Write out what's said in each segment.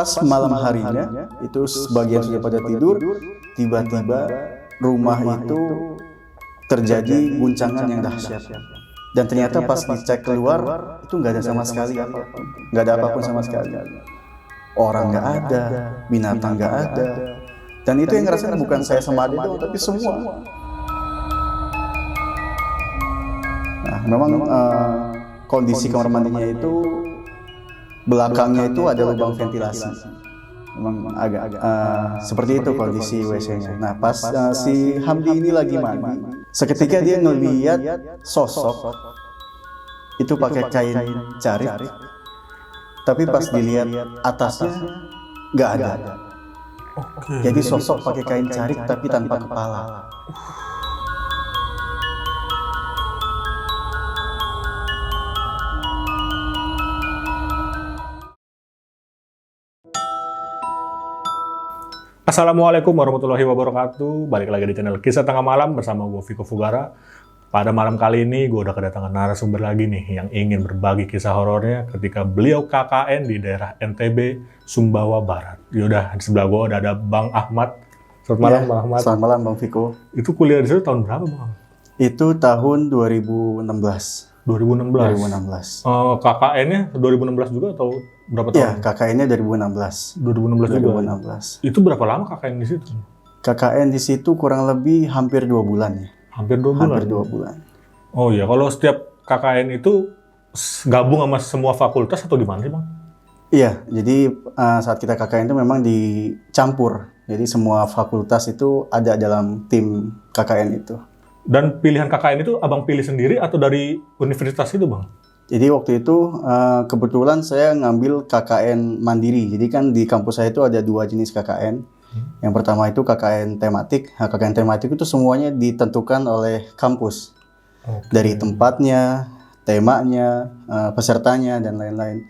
Pas malam harinya, itu sebagian sudah pada tidur, tiba-tiba rumah itu terjadi guncangan yang dahsyat. Dan ternyata pas dicek keluar, itu nggak ada sama sekali apapun. Nggak ada apapun sama sekali. Orang nggak ada, binatang nggak ada. Dan itu yang ngerasain bukan saya sama adik doang, tapi semua. Nah, memang kondisi kamar mandinya itu belakangnya itu ada lubang ventilasi. Memang agak seperti itu kondisi WC-nya. Nah, pas si Hamdi ini lagi mandi, seketika dia ngelihat sosok itu pakai kain carit, tapi pas dilihat atasnya nggak ada. Jadi sosok pakai kain carit tapi tanpa kepala. Assalamualaikum warahmatullahi wabarakatuh. Balik lagi di channel Kisah Tengah Malam bersama gue Viko Fugara. Pada malam kali ini gue udah kedatangan narasumber lagi nih yang ingin berbagi kisah horornya ketika beliau KKN di daerah NTB, Sumbawa Barat. Yaudah, di sebelah gue udah ada Bang Ahmad. Selamat malam Bang Ahmad. Selamat malam Bang Viko. Itu kuliah di situ tahun berapa Bang? Itu tahun 2016. 2016. KKN-nya 2016 juga atau berapa tahun? Iya, KKN-nya 2016. 2016 juga. 2016. Itu berapa lama KKN di situ? KKN di situ kurang lebih hampir 2 bulan ya. Hampir 2 bulan. Hampir 2 bulan. Oh iya, kalau setiap KKN itu gabung sama semua fakultas atau gimana sih Bang? Iya, jadi saat kita KKN itu memang dicampur. Jadi semua fakultas itu ada dalam tim KKN itu. Dan pilihan KKN itu abang pilih sendiri atau dari universitas itu Bang? Jadi waktu itu kebetulan saya ngambil KKN mandiri. Jadi kan di kampus saya itu ada 2 jenis KKN. Yang pertama itu KKN tematik. Nah, KKN tematik itu semuanya ditentukan oleh kampus. Dari tempatnya, temanya, pesertanya, dan lain-lain.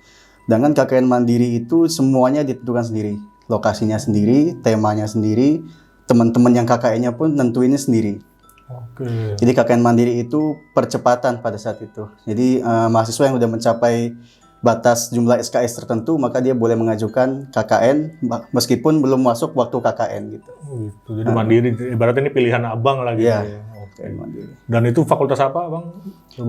Dengan KKN mandiri itu semuanya ditentukan sendiri. Lokasinya sendiri, temanya sendiri, teman-teman yang KKN-nya pun nentuinnya sendiri. Jadi KKN mandiri itu percepatan pada saat itu. Jadi mahasiswa yang sudah mencapai batas jumlah SKS tertentu, maka dia boleh mengajukan KKN meskipun belum masuk waktu KKN gitu. Oh gitu. Jadi mandiri, ibaratnya ini pilihan abang lagi. Iya, Oke. mandiri. Dan itu fakultas apa Bang?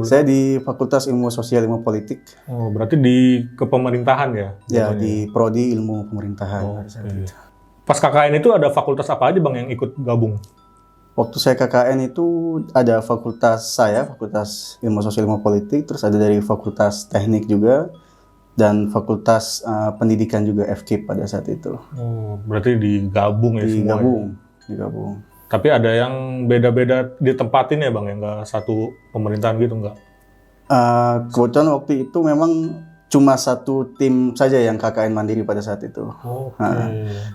Saya di Fakultas Ilmu Sosial Ilmu Politik. Oh, berarti di kepemerintahan ya? Ya, di Prodi Ilmu Pemerintahan. Pada saat itu. Pas KKN itu ada fakultas apa aja Bang yang ikut gabung? Waktu saya KKN itu ada fakultas Fakultas Ilmu Sosial Ilmu Politik, terus ada dari Fakultas Teknik juga, dan Fakultas Pendidikan juga FKIP pada saat itu. Oh, berarti digabung ya semua? Digabung. Tapi ada yang beda-beda ditempatin ya Bang, yang nggak satu pemerintahan gitu nggak? Kebetulan waktu itu memang cuma satu tim saja yang KKN mandiri pada saat itu.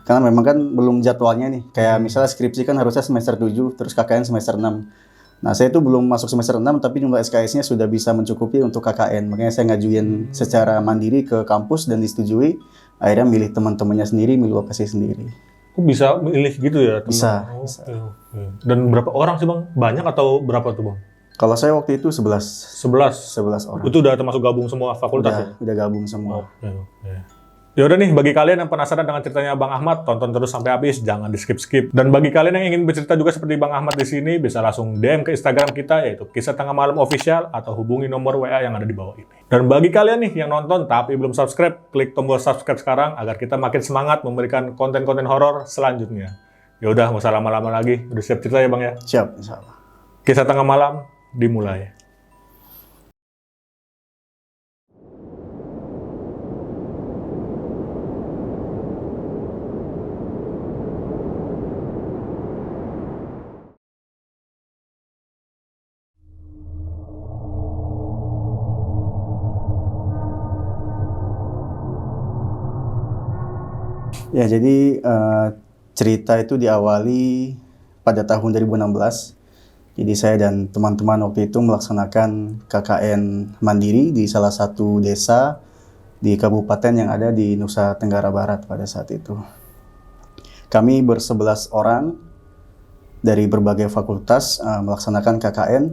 Karena memang kan belum jadwalnya nih. Kayak misalnya skripsi kan harusnya semester 7, terus KKN semester 6. Nah, saya itu belum masuk semester 6, tapi jumlah SKS-nya sudah bisa mencukupi untuk KKN. Makanya saya ngajuin secara mandiri ke kampus dan disetujui. Akhirnya milih teman-temannya sendiri, milih lokasi sendiri. Kok bisa milih gitu ya? Bisa. Dan berapa orang sih Bang? Banyak atau berapa tuh Bang? Kalau saya waktu itu 11 orang. Itu udah termasuk gabung semua fakultas ya? Udah gabung semua. Ya udah nih, bagi kalian yang penasaran dengan ceritanya Bang Ahmad, tonton terus sampai habis, jangan di skip-skip. Dan bagi kalian yang ingin bercerita juga seperti Bang Ahmad di sini, bisa langsung DM ke Instagram kita, yaitu Kisah Tengah Malam Official, atau hubungi nomor WA yang ada di bawah ini. Dan bagi kalian nih yang nonton tapi belum subscribe, klik tombol subscribe sekarang agar kita makin semangat memberikan konten-konten horor selanjutnya. Ya udah, nggak usah lama-lama lagi. Udah siap cerita ya Bang ya? Siap, insyaallah. Kisah Tengah Malam dimulai. Ya, jadi cerita itu diawali pada tahun 2016. Jadi saya dan teman-teman waktu itu melaksanakan KKN mandiri di salah satu desa di kabupaten yang ada di Nusa Tenggara Barat pada saat itu. Kami ber-11 orang dari berbagai fakultas melaksanakan KKN.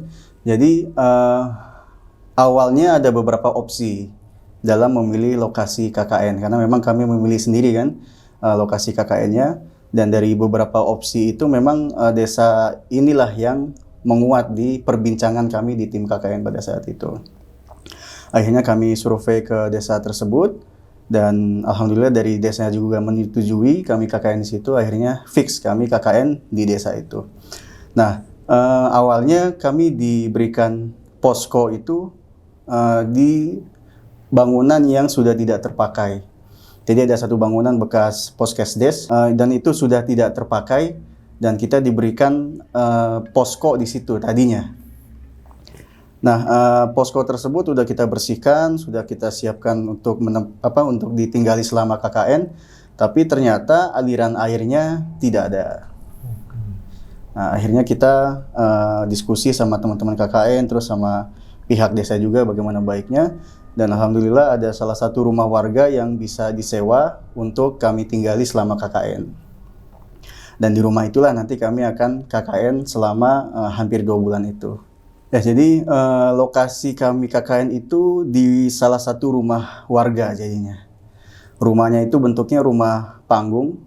Jadi awalnya ada beberapa opsi. dalam memilih lokasi KKN, karena memang kami memilih sendiri kan lokasi KKN-nya, dan dari beberapa opsi itu memang desa inilah yang menguat di perbincangan kami di tim KKN pada saat itu. Akhirnya kami survei ke desa tersebut, dan alhamdulillah dari desanya juga menyetujui kami KKN di situ. Akhirnya fix kami KKN di desa itu. Nah, awalnya kami diberikan posko itu di bangunan yang sudah tidak terpakai. Jadi ada satu bangunan bekas Poskesdes dan itu sudah tidak terpakai, dan kita diberikan posko di situ tadinya. Nah, posko tersebut sudah kita bersihkan, sudah kita siapkan untuk untuk ditinggali selama KKN, tapi ternyata aliran airnya tidak ada. Nah, akhirnya kita diskusi sama teman-teman KKN, terus sama pihak desa juga bagaimana baiknya, dan alhamdulillah ada salah satu rumah warga yang bisa disewa untuk kami tinggali selama KKN. Dan di rumah itulah nanti kami akan KKN selama hampir 2 bulan itu. Ya, jadi lokasi kami KKN itu di salah satu rumah warga jadinya. Rumahnya itu bentuknya rumah panggung.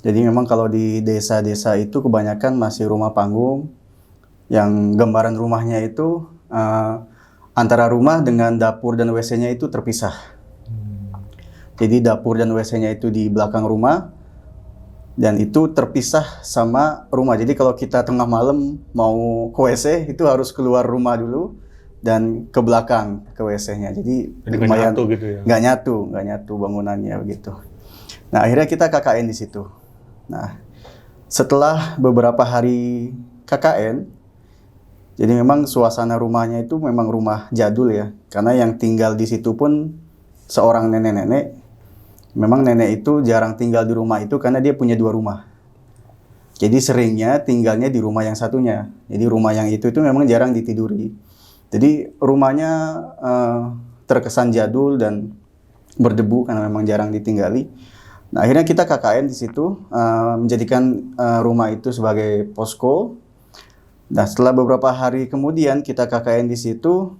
Jadi memang kalau di desa-desa itu kebanyakan masih rumah panggung, yang gambaran rumahnya itu antara rumah dengan dapur dan WC-nya itu terpisah. Jadi dapur dan WC-nya itu di belakang rumah, dan itu terpisah sama rumah. Jadi kalau kita tengah malam mau ke WC itu harus keluar rumah dulu dan ke belakang ke WC-nya. Jadi lumayan nyatu gitu ya. nggak nyatu bangunannya begitu. Nah, akhirnya kita KKN di situ. Nah, setelah beberapa hari KKN, jadi memang suasana rumahnya itu memang rumah jadul ya, karena yang tinggal di situ pun seorang nenek-nenek. Memang nenek itu jarang tinggal di rumah itu karena dia punya 2 rumah. Jadi seringnya tinggalnya di rumah yang satunya. Jadi rumah yang itu memang jarang ditiduri. Jadi rumahnya terkesan jadul dan berdebu karena memang jarang ditinggali. Nah, akhirnya kita KKN di situ, menjadikan rumah itu sebagai posko. Nah, setelah beberapa hari kemudian kita KKN di situ,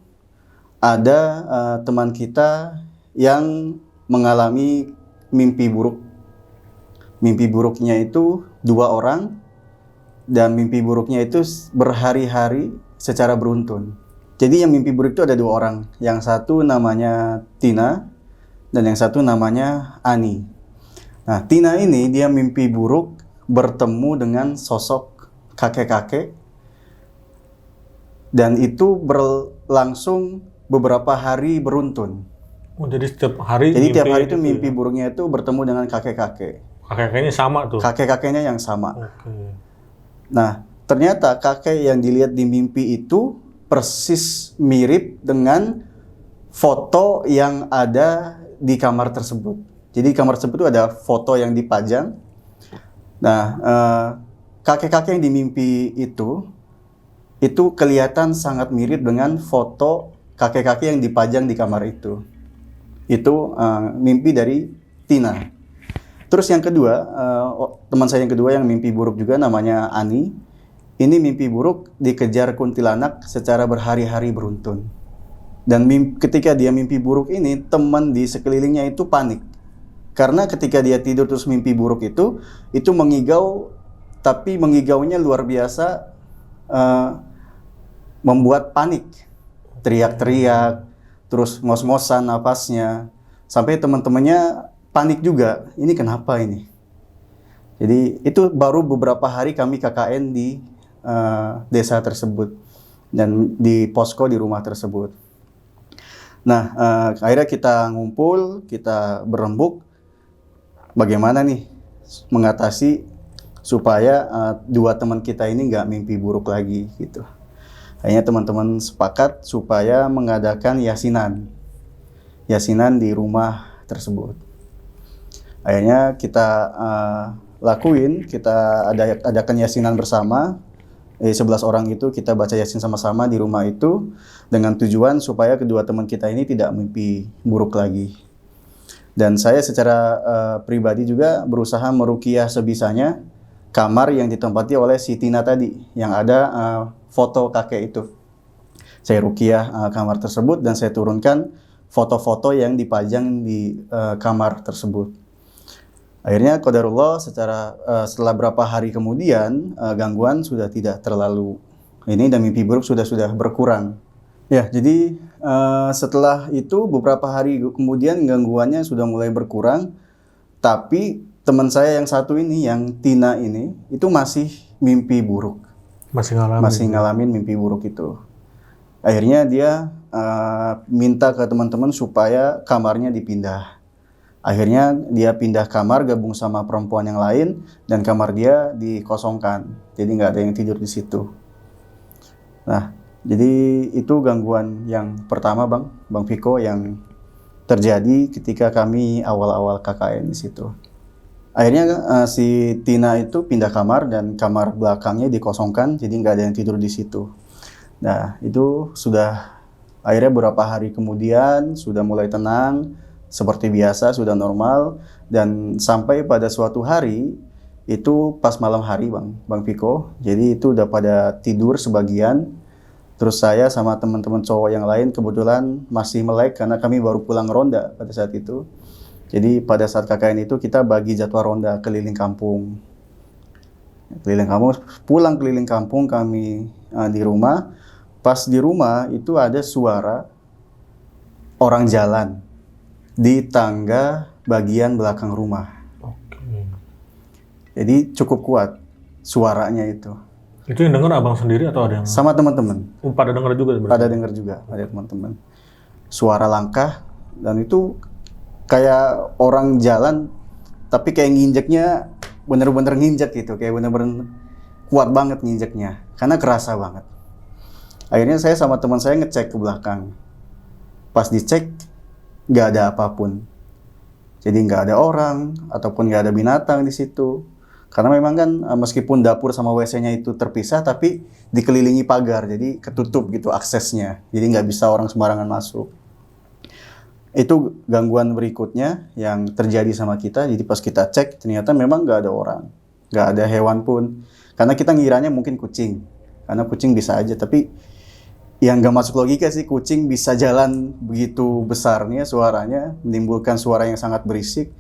ada teman kita yang mengalami mimpi buruk. Mimpi buruknya itu 2 orang, dan mimpi buruknya itu berhari-hari secara beruntun. Jadi yang mimpi buruk itu ada 2 orang. Yang satu namanya Tina, dan yang satu namanya Ani. Nah, Tina ini dia mimpi buruk bertemu dengan sosok kakek-kakek, dan itu berlangsung beberapa hari beruntun. Oh, jadi setiap hari tiap hari itu mimpi buruknya itu bertemu dengan kakek-kakek. Kakek-kakeknya sama tuh. Kakek-kakeknya yang sama. Oke. Nah, ternyata kakek yang dilihat di mimpi itu persis mirip dengan foto yang ada di kamar tersebut. Jadi di kamar tersebut itu ada foto yang dipajang. Nah, kakek-kakek yang di mimpi itu kelihatan sangat mirip dengan foto kakek-kakek yang dipajang di kamar itu. Itu mimpi dari Tina. Terus yang kedua, teman saya yang kedua yang mimpi buruk juga namanya Ani. Ini mimpi buruk dikejar kuntilanak secara berhari-hari beruntun. Dan ketika dia mimpi buruk ini, teman di sekelilingnya itu panik. Karena ketika dia tidur terus mimpi buruk itu mengigau, tapi mengigaunya luar biasa, membuat panik. Teriak-teriak, terus ngos-ngosan napasnya, sampai teman-temannya panik juga. Ini kenapa ini? Jadi itu baru beberapa hari kami KKN di desa tersebut dan di posko di rumah tersebut. Nah, akhirnya kita ngumpul, kita berembuk bagaimana nih mengatasi supaya 2 teman kita ini nggak mimpi buruk lagi gitu. Akhirnya teman-teman sepakat supaya mengadakan yasinan di rumah tersebut. Akhirnya kita kita adakan yasinan bersama. 11 orang itu kita baca yasin sama-sama di rumah itu dengan tujuan supaya kedua teman kita ini tidak mimpi buruk lagi. Dan saya secara pribadi juga berusaha meruqyah sebisanya kamar yang ditempati oleh si Tina tadi yang ada foto kakek itu. Saya ruqyah kamar tersebut dan saya turunkan foto-foto yang dipajang di kamar tersebut. Akhirnya qadarullah setelah berapa hari kemudian gangguan sudah tidak terlalu ini dan mimpi buruk sudah berkurang. Ya, jadi setelah itu beberapa hari kemudian gangguannya sudah mulai berkurang, tapi teman saya yang satu ini, yang Tina ini, itu masih mimpi buruk. Masih ngalamin. Masih ngalamin mimpi buruk itu. Akhirnya dia minta ke teman-teman supaya kamarnya dipindah. Akhirnya dia pindah kamar gabung sama perempuan yang lain dan kamar dia dikosongkan. Jadi nggak ada yang tidur di situ. Nah, jadi itu gangguan yang pertama Bang Viko yang terjadi ketika kami awal-awal KKN di situ. Akhirnya si Tina itu pindah kamar dan kamar belakangnya dikosongkan, jadi nggak ada yang tidur di situ. Nah, itu sudah akhirnya beberapa hari kemudian sudah mulai tenang, seperti biasa, sudah normal, dan sampai pada suatu hari, itu pas malam hari Bang Viko, jadi itu udah pada tidur sebagian, terus saya sama teman-teman cowok yang lain kebetulan masih melek karena kami baru pulang ronda pada saat itu. Jadi pada saat KKN itu kita bagi jadwal ronda keliling kampung. Pulang keliling kampung kami di rumah. Pas di rumah itu ada suara orang jalan di tangga bagian belakang rumah. Oke. Jadi cukup kuat suaranya itu. Itu yang denger abang sendiri atau ada yang... Sama teman-teman. Pada denger juga? Pada denger juga, ada teman-teman. Suara langkah dan itu kayak orang jalan tapi kayak nginjeknya bener-bener nginjek gitu, kayak bener-bener kuat banget nginjeknya karena kerasa banget. Akhirnya saya sama teman saya ngecek ke belakang. Pas dicek nggak ada apapun. Jadi nggak ada orang ataupun nggak ada binatang di situ. Karena memang kan meskipun dapur sama WC-nya itu terpisah tapi dikelilingi pagar, jadi ketutup gitu aksesnya. Jadi nggak bisa orang sembarangan masuk. Itu gangguan berikutnya yang terjadi sama kita. Jadi pas kita cek ternyata memang nggak ada orang, nggak ada hewan pun. Karena kita ngiranya mungkin kucing, karena kucing bisa aja. Tapi yang nggak masuk logika sih, kucing bisa jalan begitu besarnya suaranya, menimbulkan suara yang sangat berisik.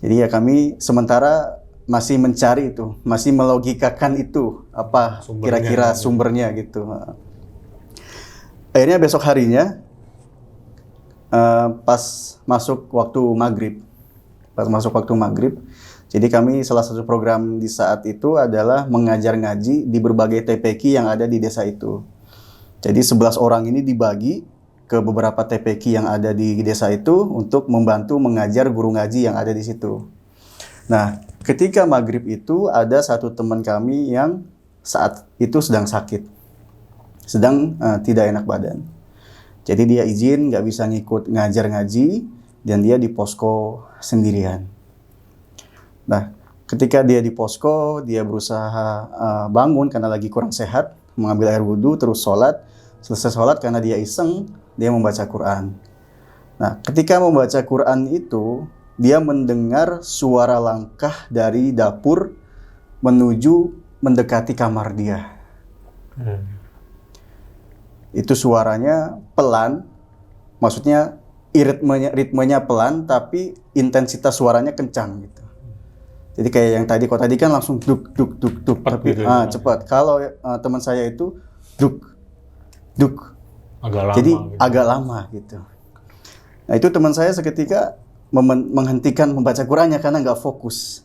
Jadi ya kami sementara masih mencari itu, masih melogikakan itu apa kira-kira sumbernya gitu. Akhirnya besok harinya pas masuk waktu maghrib, jadi kami salah satu program di saat itu adalah mengajar ngaji di berbagai TPQ yang ada di desa itu. Jadi 11 orang ini dibagi ke beberapa TPQ yang ada di desa itu untuk membantu mengajar guru ngaji yang ada di situ. Nah, ketika maghrib itu ada satu teman kami yang saat itu sedang sakit, sedang tidak enak badan. Jadi dia izin nggak bisa ngikut ngajar ngaji dan dia di posko sendirian. Nah, ketika dia di posko, dia berusaha bangun karena lagi kurang sehat, mengambil air wudhu, terus sholat. Selesai sholat karena dia iseng, dia membaca Quran. Nah, ketika membaca Quran itu, dia mendengar suara langkah dari dapur menuju mendekati kamar dia. Itu suaranya pelan, maksudnya ritmenya pelan, tapi intensitas suaranya kencang gitu. Jadi kayak yang tadi, kalau tadi kan langsung duk duk duk duk, tapi gitu ya, cepat. Kalau teman saya itu duk duk, agak lama. Jadi gitu. agak lama gitu. Nah itu teman saya seketika menghentikan membaca Qurannya karena nggak fokus.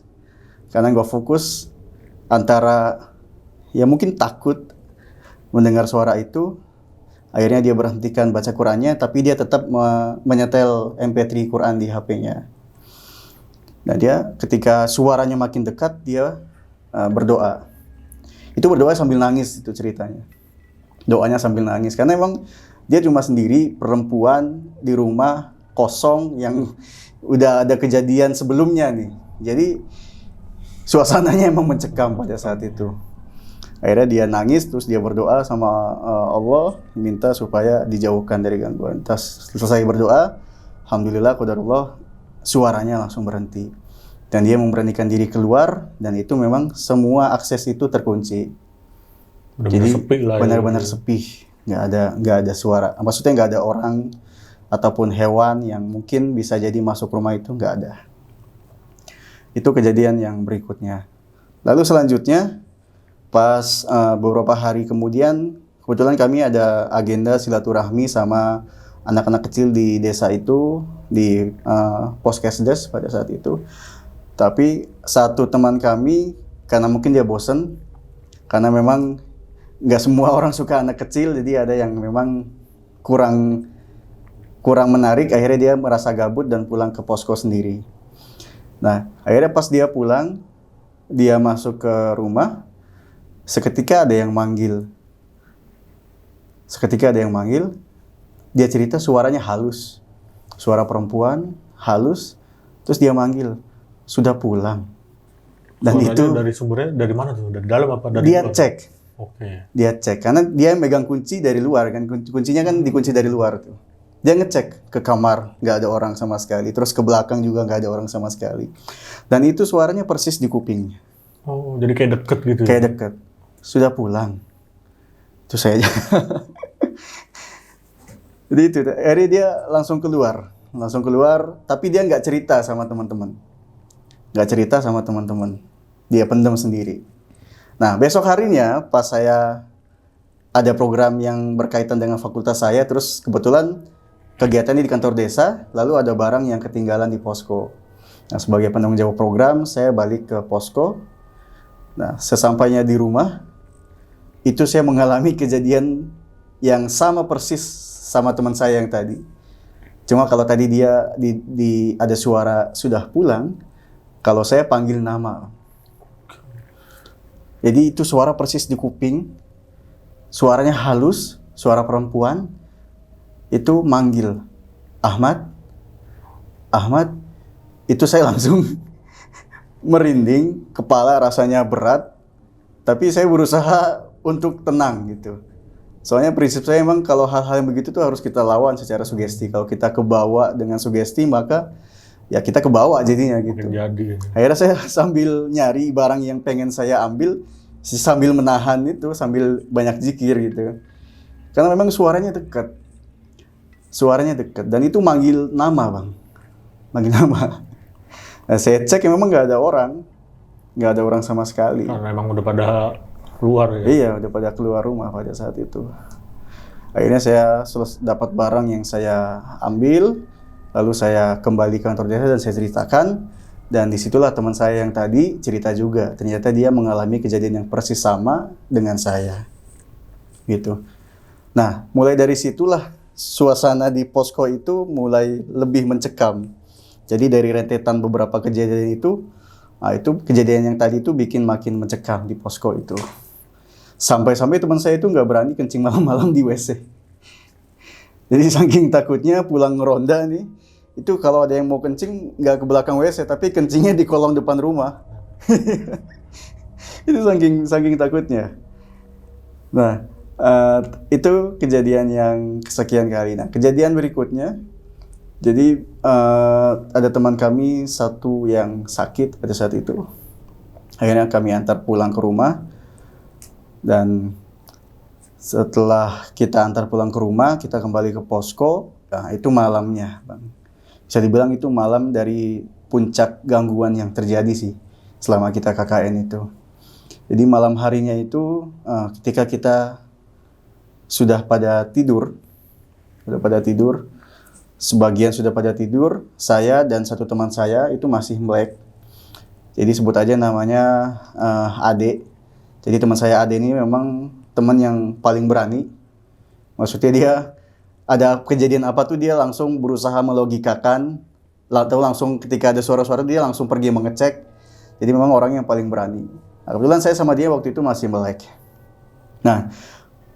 Antara ya mungkin takut mendengar suara itu. Akhirnya dia berhentikan baca Qurannya, tapi dia tetap menyetel MP3 Quran di HP-nya. Nah dia ketika suaranya makin dekat, dia berdoa. Itu berdoa sambil nangis itu ceritanya. Doanya sambil nangis, karena emang dia cuma sendiri, perempuan di rumah kosong yang udah ada kejadian sebelumnya nih. Jadi suasananya emang mencekam pada saat itu. Akhirnya dia nangis, terus dia berdoa sama Allah, minta supaya dijauhkan dari gangguan. Terus selesai berdoa, alhamdulillah qadarullah, suaranya langsung berhenti. Dan dia memberanikan diri keluar, dan itu memang semua akses itu terkunci. Benar-benar jadi sepi lah, benar-benar sepi, nggak ada suara. Maksudnya nggak ada orang, ataupun hewan yang mungkin bisa jadi masuk rumah itu nggak ada. Itu kejadian yang berikutnya. Lalu selanjutnya, pas beberapa hari kemudian, kebetulan kami ada agenda silaturahmi sama anak-anak kecil di desa itu, di Poskesdes pada saat itu. Tapi satu teman kami, karena mungkin dia bosen, karena memang nggak semua orang suka anak kecil, jadi ada yang memang kurang menarik, akhirnya dia merasa gabut dan pulang ke posko sendiri. Nah, akhirnya pas dia pulang, dia masuk ke rumah, seketika ada yang manggil. Dia cerita suaranya halus. Suara perempuan, halus, terus dia manggil, "Sudah pulang." Dan Suaranya itu dari sumbernya dari mana tuh? Dari dalam apa dari dia luar? cek. Oke. Dia cek, karena dia megang kunci dari luar kan, kuncinya kan dikunci dari luar tuh. Dia ngecek ke kamar, nggak ada orang sama sekali. Terus ke belakang juga nggak ada orang sama sekali. Dan itu suaranya persis di kupingnya. Oh, jadi kayak deket gitu Kayak ya? deket. Sudah pulang. Itu saya aja. Jadi itu, akhirnya dia langsung keluar. Tapi dia nggak cerita sama teman-teman. Dia pendam sendiri. Nah, besok harinya pas saya ada program yang berkaitan dengan fakultas saya, terus kebetulan kegiatannya di kantor desa, lalu ada barang yang ketinggalan di posko. Nah, sebagai penanggung jawab program, saya balik ke posko. Nah, sesampainya di rumah, itu saya mengalami kejadian yang sama persis sama teman saya yang tadi. Cuma kalau tadi dia ada suara sudah pulang, kalau saya panggil nama. Jadi itu suara persis di kuping, suaranya halus, suara perempuan, itu manggil, "Ahmad, Ahmad." Itu saya langsung merinding, kepala rasanya berat, tapi saya berusaha untuk tenang gitu. Soalnya prinsip saya emang kalau hal-hal yang begitu tuh harus kita lawan secara sugesti. Kalau kita kebawa dengan sugesti, maka ya kita kebawa jadinya gitu. Mungkin jadi. Akhirnya saya sambil nyari barang yang pengen saya ambil, sambil menahan itu, sambil banyak zikir gitu. Karena memang suaranya dekat. Dan itu manggil nama, Bang. Manggil nama. Nah, saya cek memang nggak ada orang sama sekali. Karena memang udah pada keluar ya. Iya, udah pada keluar rumah pada saat itu. Akhirnya saya dapat barang yang saya ambil, lalu saya kembali ke kantor desa dan saya ceritakan. Dan disitulah teman saya yang tadi cerita juga. Ternyata dia mengalami kejadian yang persis sama dengan saya. Gitu. Nah, mulai dari situlah suasana di posko itu mulai lebih mencekam. Jadi dari rentetan beberapa kejadian itu, nah itu kejadian yang tadi itu bikin makin mencekam di posko itu. Sampai-sampai teman saya itu nggak berani kencing malam-malam di WC. Jadi saking takutnya pulang ngeronda nih, itu kalau ada yang mau kencing nggak ke belakang WC, tapi kencingnya di kolong depan rumah. Itu saking takutnya. Nah, itu kejadian yang kesekian kali. Nah, kejadian berikutnya, jadi ada teman kami satu yang sakit pada saat itu. Akhirnya kami antar pulang ke rumah. Dan setelah kita antar pulang ke rumah, kita kembali ke posko. Nah, itu malamnya, Bang. Bisa dibilang itu malam dari puncak gangguan yang terjadi sih selama kita KKN itu. Jadi malam harinya itu ketika kita sudah pada tidur, sebagian sudah pada tidur, saya dan satu teman saya itu masih melek. Jadi sebut aja namanya Ade. Jadi teman saya Ade ini memang teman yang paling berani. Maksudnya dia ada kejadian apa tuh dia langsung berusaha melogikakan, atau langsung ketika ada suara-suara dia langsung pergi mengecek. Jadi memang orang yang paling berani. Nah, kebetulan saya sama dia waktu itu masih melek. Nah,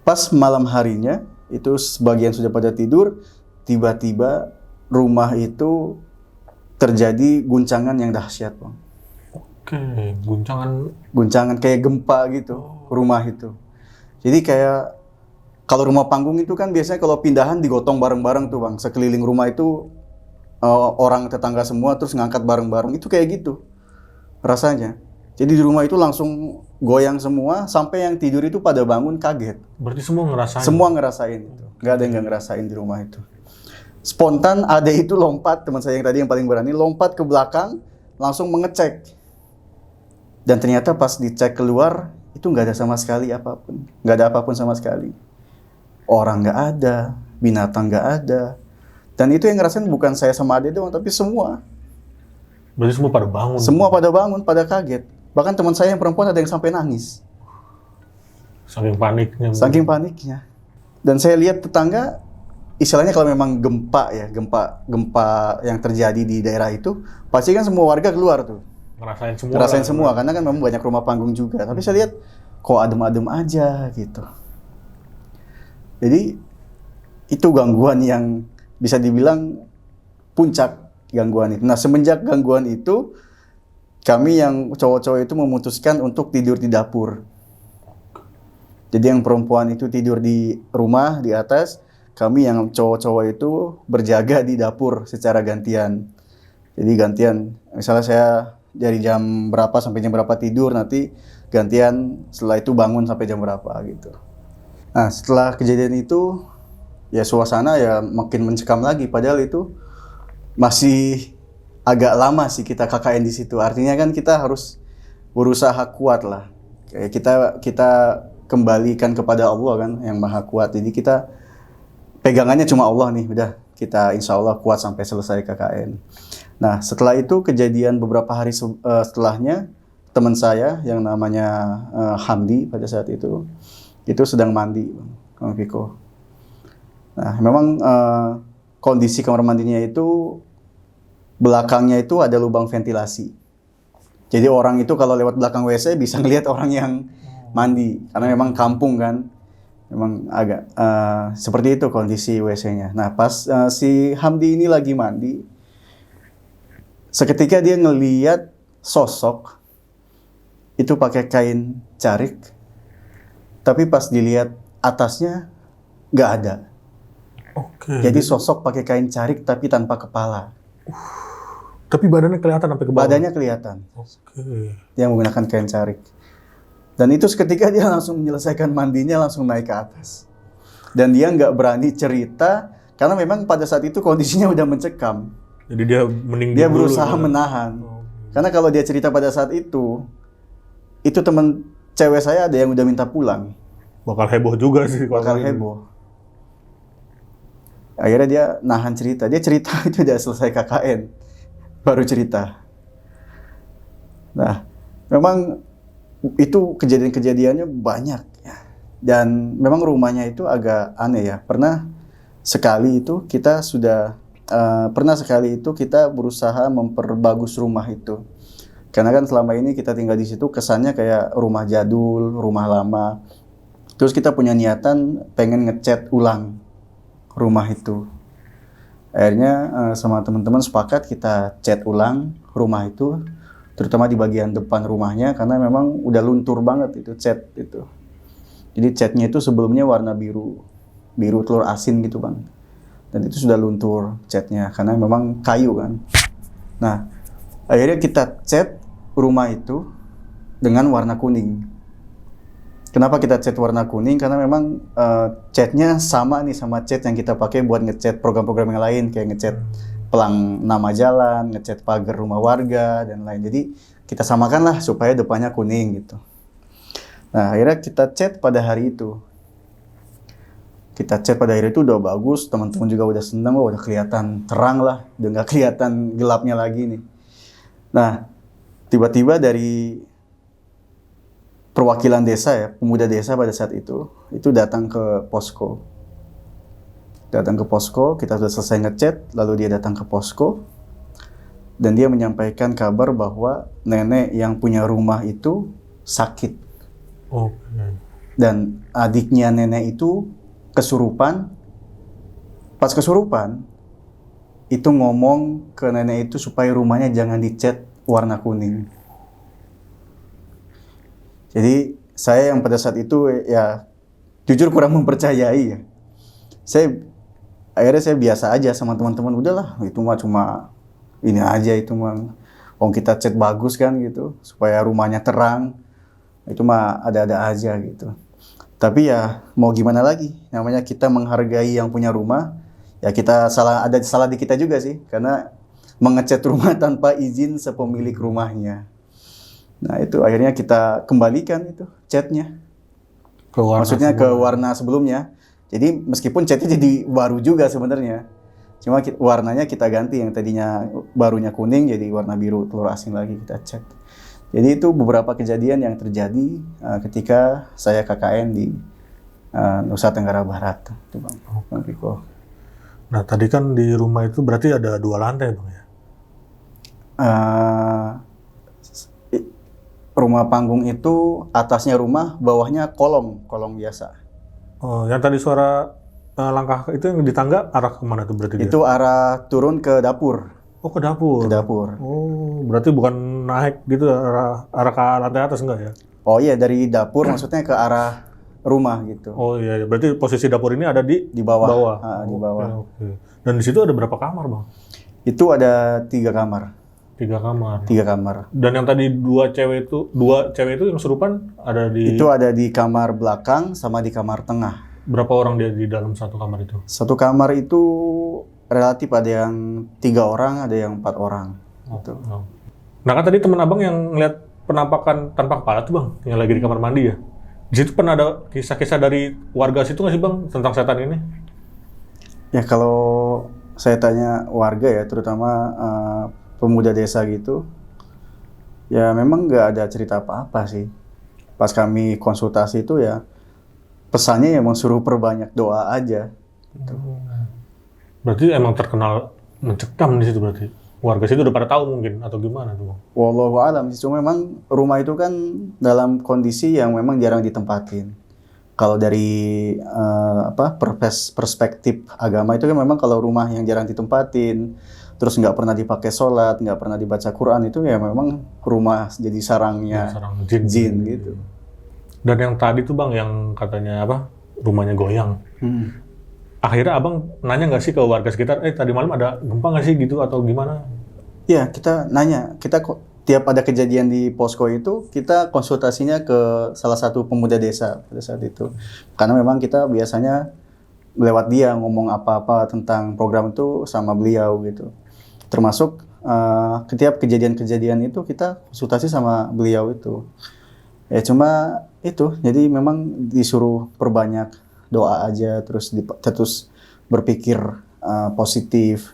pas malam harinya itu sebagian sudah pada tidur, tiba-tiba rumah itu terjadi guncangan yang dahsyat, Bang. Oke, Guncangan kayak gempa gitu, rumah itu. Jadi kayak kalau rumah panggung itu kan biasanya kalau pindahan digotong bareng-bareng tuh, Bang. Sekeliling rumah itu orang tetangga semua terus ngangkat bareng-bareng. Itu kayak gitu rasanya. Jadi di rumah itu langsung goyang semua, sampai yang tidur itu pada bangun kaget. berarti semua ngerasain? Semua ngerasain itu. Nggak ada yang nggak ngerasain di rumah itu. Spontan ada itu lompat, teman saya yang tadi yang paling berani, lompat ke belakang, langsung mengecek. Dan ternyata pas dicek keluar, itu nggak ada sama sekali apapun. Nggak ada apapun sama sekali. Orang nggak ada, binatang nggak ada. Dan itu yang ngerasain bukan saya sama Ade doang, tapi semua. Berarti semua pada bangun. Semua pada bangun, pada kaget. Bahkan teman saya yang perempuan ada yang sampai nangis. Saking paniknya. Saking paniknya. Dan saya lihat tetangga, istilahnya kalau memang gempa ya, gempa yang terjadi di daerah itu, pasti kan semua warga keluar tuh. Ngerasain semua, karena kan memang banyak rumah panggung juga. Tapi saya lihat, kok adem-adem aja gitu. Jadi, itu gangguan yang bisa dibilang puncak gangguan itu. Nah, semenjak gangguan itu, kami yang cowok-cowok itu memutuskan untuk tidur di dapur. Jadi yang perempuan itu tidur di rumah, di atas. Kami yang cowok-cowok itu berjaga di dapur secara gantian. Jadi gantian, misalnya saya dari jam berapa sampai jam berapa tidur, nanti gantian setelah itu bangun sampai jam berapa gitu. Nah, setelah kejadian itu, ya suasana ya makin mencekam lagi. Padahal itu masih agak lama sih kita KKN di situ. Artinya kan kita harus berusaha kuat lah. Kayak kita kembalikan kepada Allah kan yang Maha Kuat. Jadi kita pegangannya cuma Allah nih, udah kita insya Allah kuat sampai selesai KKN. Nah, setelah itu kejadian beberapa hari setelahnya, teman saya yang namanya Hamdi pada saat itu sedang mandi, Kang Viko. Nah, memang kondisi kamar mandinya itu belakangnya itu ada lubang ventilasi. Jadi orang itu kalau lewat belakang WC bisa ngelihat orang yang mandi, karena memang kampung kan. Memang agak seperti itu kondisi WC-nya. Nah, pas si Hamdi ini lagi mandi, seketika dia ngeliat sosok itu pakai kain carik, tapi pas dilihat atasnya nggak ada. Oke. Jadi sosok pakai kain carik tapi tanpa kepala. Tapi badannya kelihatan sampai ke bawah. Badannya kelihatan. Oke. Dia menggunakan kain carik. Dan itu seketika dia langsung menyelesaikan mandinya, langsung naik ke atas. Dan dia nggak berani cerita, karena memang pada saat itu kondisinya udah mencekam. Jadi dia mending Dia dulu, berusaha menahan. Karena kalau dia cerita pada saat itu teman cewek saya ada yang udah minta pulang. Bakal heboh juga sih. Bakal heboh. Akhirnya dia nahan cerita. Dia cerita itu udah selesai KKN. Baru cerita. Nah, memang itu kejadian-kejadiannya banyak ya. Dan memang rumahnya itu agak aneh ya. Pernah sekali itu kita berusaha memperbagus rumah itu. Karena kan selama ini kita tinggal di situ kesannya kayak rumah jadul, rumah lama. Terus kita punya niatan pengen ngecat ulang rumah itu. Akhirnya sama teman-teman sepakat kita cat ulang rumah itu, terutama di bagian depan rumahnya, karena memang udah luntur banget itu cat itu. Jadi catnya itu sebelumnya warna biru telur asin gitu bang, dan itu sudah luntur catnya karena memang kayu kan. Nah, akhirnya kita cat rumah itu dengan warna kuning. Kenapa kita cat warna kuning? Karena memang catnya sama nih sama cat yang kita pakai buat ngecat program-program yang lain, kayak ngecat pelang nama jalan, ngecat pagar rumah warga, dan lain. Jadi kita samakan lah supaya depannya kuning gitu. Nah, akhirnya kita cat pada hari itu. Kita cat pada hari itu udah bagus, teman-teman juga udah senang, udah kelihatan terang lah, udah nggak kelihatan gelapnya lagi nih. Nah, tiba-tiba dari perwakilan desa ya, pemuda desa pada saat itu datang ke posko. Kita sudah selesai ngecat, lalu dia datang ke posko, dan dia menyampaikan kabar bahwa nenek yang punya rumah itu sakit. Dan adiknya nenek itu kesurupan. Pas kesurupan, itu ngomong ke nenek itu supaya rumahnya jangan dicat warna kuning. Jadi saya yang pada saat itu ya jujur kurang mempercayai ya. Akhirnya saya biasa aja sama teman-teman, udahlah itu mah cuma ini aja, itu mah kita cat bagus kan gitu supaya rumahnya terang, itu mah ada-ada aja gitu. Tapi ya mau gimana lagi, namanya kita menghargai yang punya rumah, Ya ada salah di kita juga sih, karena mengecat rumah tanpa izin sepemilik rumahnya. Nah itu akhirnya kita kembalikan itu catnya. Maksudnya ke warna sebelumnya. Jadi meskipun catnya jadi baru juga sebenarnya. Cuma warnanya kita ganti, yang tadinya barunya kuning jadi warna biru telur asin lagi kita cat. Jadi itu beberapa kejadian yang terjadi ketika saya KKN di Nusa Tenggara Barat. Itu Bang Riko. Nah tadi kan di rumah itu berarti ada 2 lantai Bang ya? Rumah panggung itu atasnya rumah, bawahnya kolong biasa. Oh, yang tadi suara langkah itu yang di tangga arah kemana tuh berarti dia? Itu arah turun ke dapur. Oh, ke dapur. Ke dapur. Oh, berarti bukan naik gitu arah ke lantai atas enggak ya? Oh iya, dari dapur maksudnya ke arah rumah gitu. Oh iya, berarti posisi dapur ini ada di bawah. Di bawah. Oke. Dan di situ ada berapa kamar, Bang? Itu ada 3 kamar. 3 kamar. 3 kamar. Dan yang tadi dua cewek itu yang kesurupan ada di... Itu ada di kamar belakang sama di kamar tengah. Berapa orang dia di dalam satu kamar itu? Satu kamar itu relatif, ada yang 3 orang, ada yang 4 orang. Gitu. Oh. Nah kan tadi teman abang yang ngeliat penampakan tanpa kepala tuh Bang, yang lagi di kamar mandi ya. Di situ pernah ada kisah-kisah dari warga situ nggak sih Bang tentang setan ini? Ya kalau saya tanya warga ya, terutama pemuda desa gitu, ya memang nggak ada cerita apa-apa sih. Pas kami konsultasi itu ya pesannya ya emang suruh perbanyak doa aja. Gitu. Berarti emang terkenal mencekam di situ berarti. Warga situ udah pada tahu mungkin atau gimana tuh Bang? Wallahu alam sih, cuma memang rumah itu kan dalam kondisi yang memang jarang ditempatin. Kalau dari perspektif agama itu kan memang kalau rumah yang jarang ditempatin, terus nggak pernah dipakai sholat, nggak pernah dibaca Quran, itu ya memang rumah jadi sarangnya sarang jin gitu. Dan yang tadi tuh Bang yang katanya rumahnya goyang. Akhirnya abang nanya nggak sih ke warga sekitar, tadi malam ada gempa nggak sih gitu atau gimana? Ya kita nanya, tiap ada kejadian di posko itu kita konsultasinya ke salah satu pemuda desa pada saat itu. Karena memang kita biasanya lewat dia ngomong apa-apa tentang program itu sama beliau gitu. Termasuk setiap kejadian-kejadian itu kita konsultasi sama beliau itu. Ya cuma itu, jadi memang disuruh perbanyak doa aja, terus berpikir positif.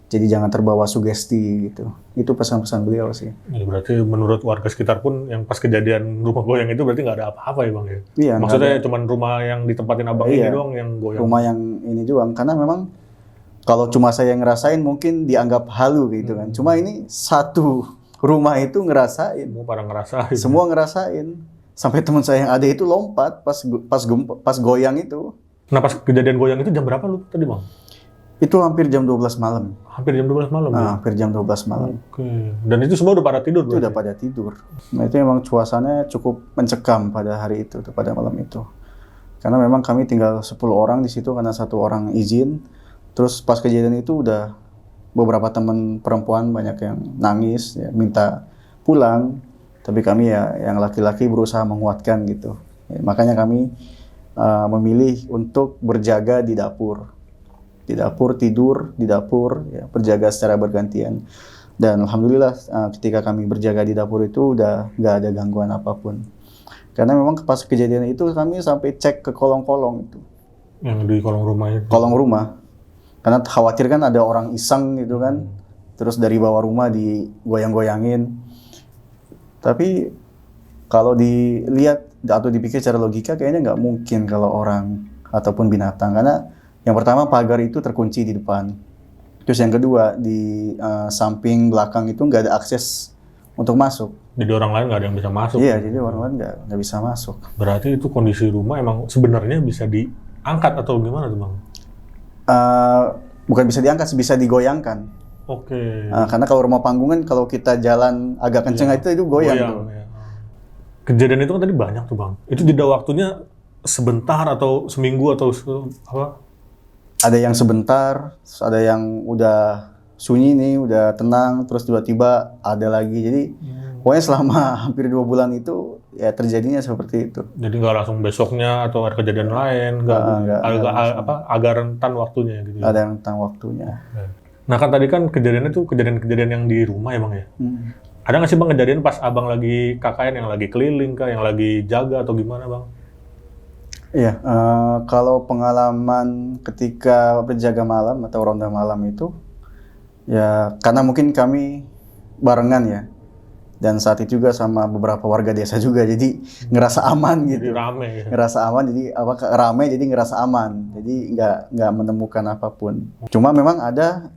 Jadi jangan terbawa sugesti gitu. Itu pesan-pesan beliau sih. Ya, berarti menurut warga sekitar pun yang pas kejadian rumah goyang itu berarti nggak ada apa-apa ya Bang ya? Iya. Maksudnya cuma rumah yang ditempatin abang ini doang yang goyang? Rumah yang ini doang. Karena memang kalau cuma saya yang ngerasain mungkin dianggap halu gitu kan. Cuma ini satu rumah itu ngerasain. Semua pada ngerasain. Semua ngerasain. Sampai teman saya yang ada itu lompat pas goyang itu. Nah pas kejadian goyang itu jam berapa lu tadi Bang? Itu hampir jam 12 malam. Hampir jam 12 malam ya? Hampir jam 12 malam. Oke. Dan itu semua udah pada tidur Itu udah pada tidur. Nah itu memang cuacanya cukup mencekam pada hari itu, pada malam itu. Karena memang kami tinggal 10 orang di situ karena 1 orang izin. Terus pas kejadian itu udah beberapa teman perempuan banyak yang nangis, ya, minta pulang. Tapi kami ya yang laki-laki berusaha menguatkan gitu. Ya, makanya kami memilih untuk berjaga di dapur. Di dapur, tidur di dapur, ya, berjaga secara bergantian. Dan alhamdulillah ketika kami berjaga di dapur itu udah nggak ada gangguan apapun. Karena memang pas kejadian itu kami sampai cek ke kolong-kolong itu. Yang di kolong rumah itu? Kolong rumah. Karena khawatir kan ada orang iseng gitu kan. Terus dari bawah rumah digoyang-goyangin. Tapi kalau dilihat atau dipikir secara logika kayaknya nggak mungkin kalau orang ataupun binatang. Karena yang pertama pagar itu terkunci di depan. Terus yang kedua di samping belakang itu nggak ada akses untuk masuk. Jadi orang lain nggak ada yang bisa masuk? Iya, jadi orang lain nggak bisa masuk. Berarti itu kondisi rumah emang sebenarnya bisa diangkat atau gimana tuh Bang? Bukan bisa diangkat, bisa digoyangkan. Oke. Karena kalau rumah panggungan kalau kita jalan agak kenceng itu goyang tuh. Ya. Kejadian itu kan tadi banyak tuh Bang. Itu jeda waktunya sebentar atau seminggu atau apa? Ada yang sebentar, ada yang udah sunyi nih, udah tenang, terus tiba-tiba ada lagi. Jadi pokoknya selama hampir 2 bulan itu ya terjadinya seperti itu. Jadi nggak langsung besoknya atau ada kejadian lain, nggak agak rentan waktunya gitu. Ada yang tentang waktunya. Nah kan tadi kan kejadiannya tuh kejadian-kejadian yang di rumah ya bang ya. Ada nggak sih bang kejadian pas abang lagi KKN yang lagi keliling kah, yang lagi jaga atau gimana bang? Iya, kalau pengalaman ketika berjaga malam atau ronda malam itu, ya karena mungkin kami barengan ya, dan saat itu juga sama beberapa warga desa juga, jadi ngerasa aman Jadi gitu. rame ya. Ngerasa aman, jadi rame, jadi ngerasa aman, jadi nggak menemukan apapun. Cuma memang ada,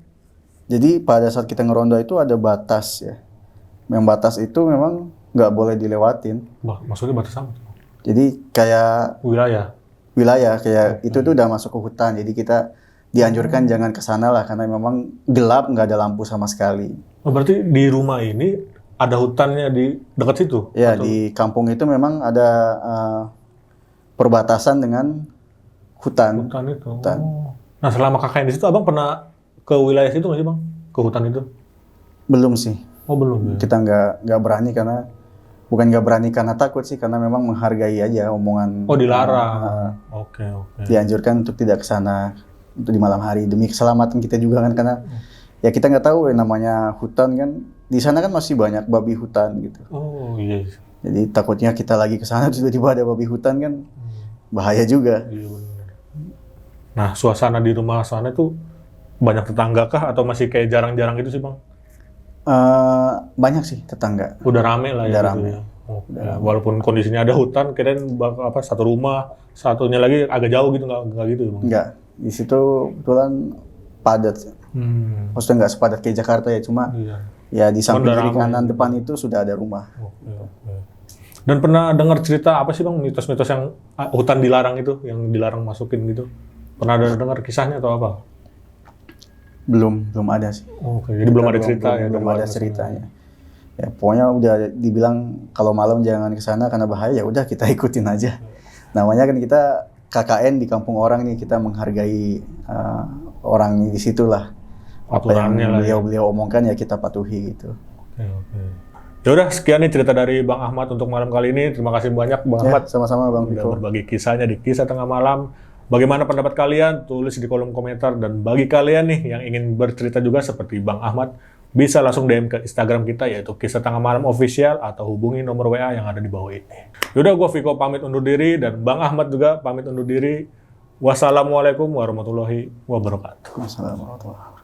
jadi pada saat kita ngeronda itu ada batas ya. Yang batas itu memang nggak boleh dilewatin. Maksudnya batas apa? Jadi kayak wilayah kayak itu tuh udah masuk ke hutan, jadi kita dianjurkan jangan ke sana lah karena memang gelap, nggak ada lampu sama sekali. Oh, berarti di rumah ini ada hutannya di dekat situ? Ya, di kampung itu memang ada perbatasan dengan hutan. Hutan itu. Hutan. Oh. Nah, selama KKN di situ abang pernah ke wilayah situ nggak sih bang? Ke hutan itu? Belum sih. Oh belum ya. Kita nggak berani karena bukan nggak berani karena takut sih, karena memang menghargai aja omongan. Oh dilarang. Oke. Dianjurkan untuk tidak ke sana untuk di malam hari demi keselamatan kita juga kan, karena ya kita nggak tahu ya namanya hutan kan, di sana kan masih banyak babi hutan gitu. Oh iya. Jadi takutnya kita lagi ke sana tiba-tiba ada babi hutan kan bahaya juga. Iya benar. Nah suasana di rumah sana itu banyak tetangga kah atau masih kayak jarang-jarang gitu sih bang? Banyak sih tetangga. Udah rame lah ya. Udah gitu rame. Ya. Ya, walaupun kondisinya ada hutan, kirain satu rumah, satunya lagi agak jauh gitu, nggak gitu ya bang? Enggak, di situ kebetulan padat. Maksudnya nggak sepadat kayak Jakarta ya, cuma ya di samping kiri kanan depan itu sudah ada rumah. Dan pernah dengar cerita apa sih bang, mitos-mitos yang hutan dilarang itu, yang dilarang masukin gitu? Pernah ada dengar kisahnya atau apa? Belum ada sih. Oke, jadi belum ada cerita ya? Belum ada ceritanya. Ya pokoknya udah dibilang kalau malam jangan ke sana karena bahaya, ya udah kita ikutin aja. Namanya kan kita KKN di kampung orang nih, kita menghargai orang di situ lah. Apa yang beliau omongkan ya kita patuhi gitu. Oke. Ya udah sekian nih cerita dari Bang Ahmad untuk malam kali ini. Terima kasih banyak Bang Ahmad. Sama-sama Bang Udah Viko. berbagi kisahnya di Kisah Tengah Malam. Bagaimana pendapat kalian? Tulis di kolom komentar. Dan bagi kalian nih yang ingin bercerita juga seperti Bang Ahmad, bisa langsung DM ke Instagram kita yaitu Kisah Tengah Malam Official atau hubungi nomor WA yang ada di bawah ini. Yaudah, gue Viko pamit undur diri dan Bang Ahmad juga pamit undur diri. Wassalamualaikum warahmatullahi wabarakatuh. Wassalamualaikum warahmatullahi wabarakatuh.